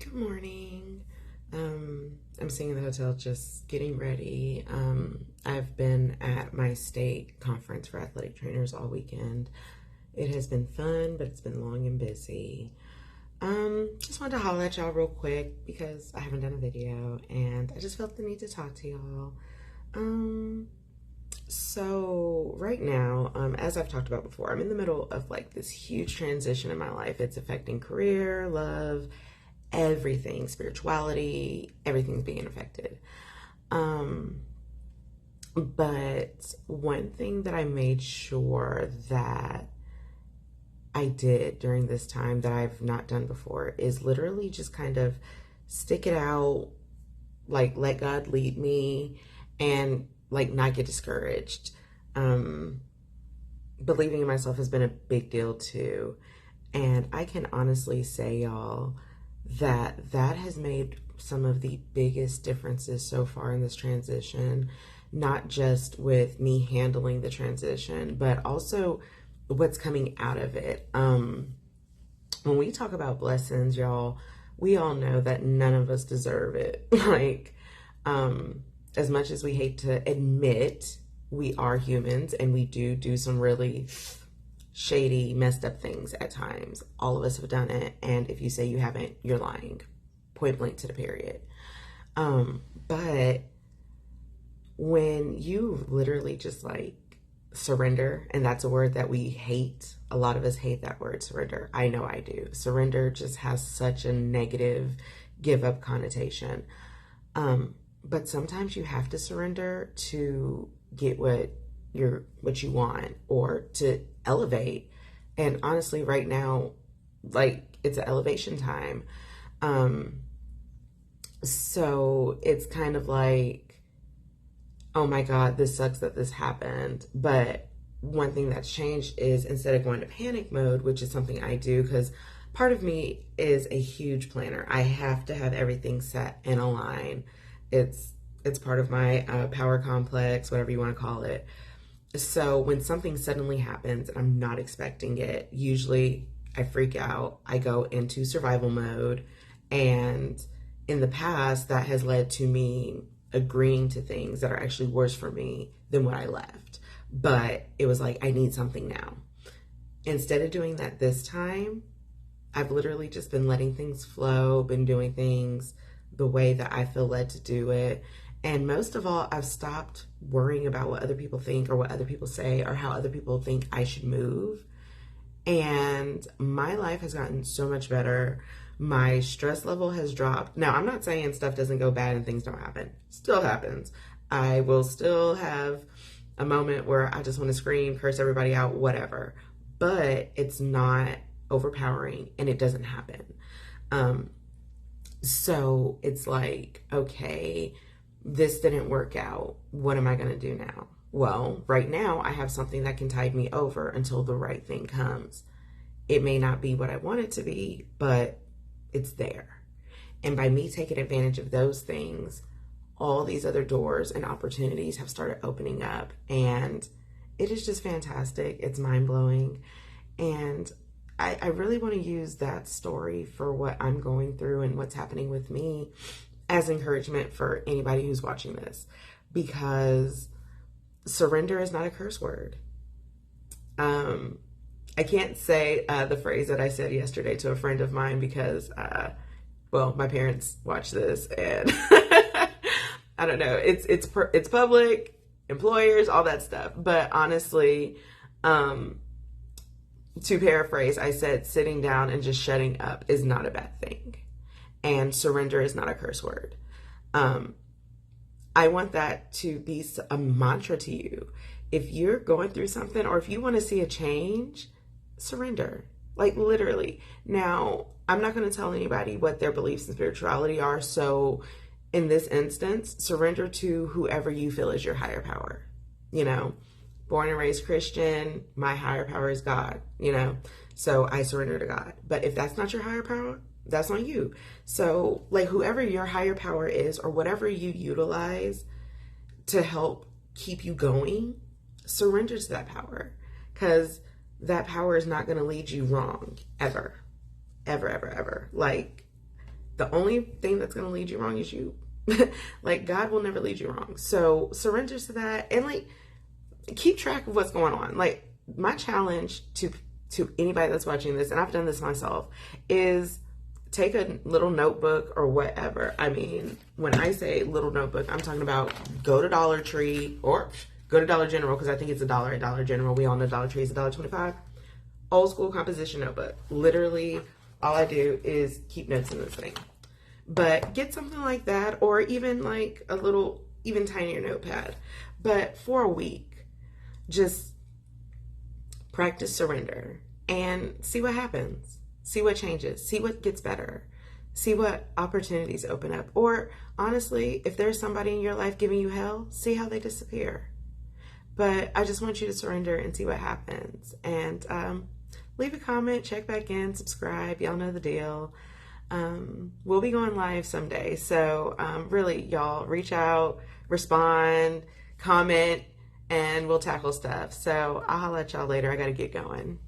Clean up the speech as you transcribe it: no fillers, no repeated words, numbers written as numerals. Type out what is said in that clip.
Good morning. I'm sitting in the hotel just getting ready. I've been at my state conference for athletic trainers all weekend. It has been fun, but it's been long and busy. Just wanted to holler at y'all real quick because I haven't done a video and I just felt the need to talk to y'all. Um, so right now, as I've talked about before, I'm in the middle of like this huge transition in my life. It's affecting career, love, everything, spirituality, everything's being affected. Um, but one thing that I made sure that I did during this time that I've not done before is literally just kind of stick it out, like let God lead me and like not get discouraged. Um, Believing in myself has been a big deal too. And I can honestly say, y'all, that has made some of the biggest differences so far in this transition, not just with me handling the transition, but also what's coming out of it. When we talk about blessings, y'all, we all know that none of us deserve it. Like, as much as we hate to admit, we are humans and we do some really shady, messed up things at times. All of us have done it. And if you say you haven't, you're lying. Point blank to the period. But when you literally just like surrender, and that's a word that we hate, a lot of us hate that word, surrender. I know I do. Surrender just has such a negative give up connotation. But sometimes you have to surrender to get what you want or to elevate. And honestly, right now, like it's an elevation time. So it's kind of like, oh my God, this sucks that this happened. But one thing that's changed is instead of going to panic mode, which is something I do because part of me is a huge planner. I have to have everything set and aligned. It's part of my power complex, whatever you want to call it. So when something suddenly happens and I'm not expecting it, usually I freak out. I go into survival mode. And in the past, that has led to me agreeing to things that are actually worse for me than what I left. But it was like, I need something now. Instead of doing that this time, I've literally just been letting things flow, been doing things the way that I feel led to do it. And most of all, I've stopped worrying about what other people think or what other people say or how other people think I should move. And my life has gotten so much better. My stress level has dropped. Now, I'm not saying stuff doesn't go bad and things don't happen. Still happens. I will still have a moment where I just want to scream, curse everybody out, whatever. But it's not overpowering and it doesn't happen. So it's like, okay, this didn't work out. What am I going to do now? Well, right now I have something that can tide me over until the right thing comes. It may not be what I want it to be, but it's there. And by me taking advantage of those things, all these other doors and opportunities have started opening up. And it is just fantastic. It's mind blowing. And I really want to use that story for what I'm going through and what's happening with me as encouragement for anybody who's watching this, because surrender is not a curse word. I can't say the phrase that I said yesterday to a friend of mine because, well, my parents watch this and I don't know. It's public, employers, all that stuff. But honestly, to paraphrase, I said sitting down and just shutting up is not a bad thing. And surrender is not a curse word. I want that to be a mantra to you. If you're going through something or if you want to see a change, surrender. Like literally. Now, I'm not going to tell anybody what their beliefs in spirituality are. So in this instance, surrender to whoever you feel is your higher power. You know, born and raised Christian, my higher power is God, you know, so I surrender to God. But if that's not your higher power, that's on you. So like whoever your higher power is or whatever you utilize to help keep you going, surrender to that power, because that power is not going to lead you wrong ever, ever, ever, ever. Like The only thing that's going to lead you wrong is you. Like, God will never lead you wrong. So surrender to that, and like, keep track of what's going on. Like, my challenge to anybody that's watching this, and I've done this myself, is take a little notebook or whatever. I mean, when I say little notebook, I'm talking about go to Dollar Tree or go to Dollar General, because I think it's $1 at Dollar General. We all know Dollar Tree is $1.25. Old school composition notebook. Literally, all I do is keep notes in this thing. But get something like that, or even like a little, even tinier notepad. But for a week, just practice surrender and see what happens. See what changes. See what gets better. See what opportunities open up. Or honestly, if there's somebody in your life giving you hell, see how they disappear. But I just want you to surrender and see what happens. And leave a comment, check back in, subscribe. Y'all know the deal. We'll be going live someday. So really, y'all, reach out, respond, comment, and we'll tackle stuff. So I'll holla at y'all later. I got to get going.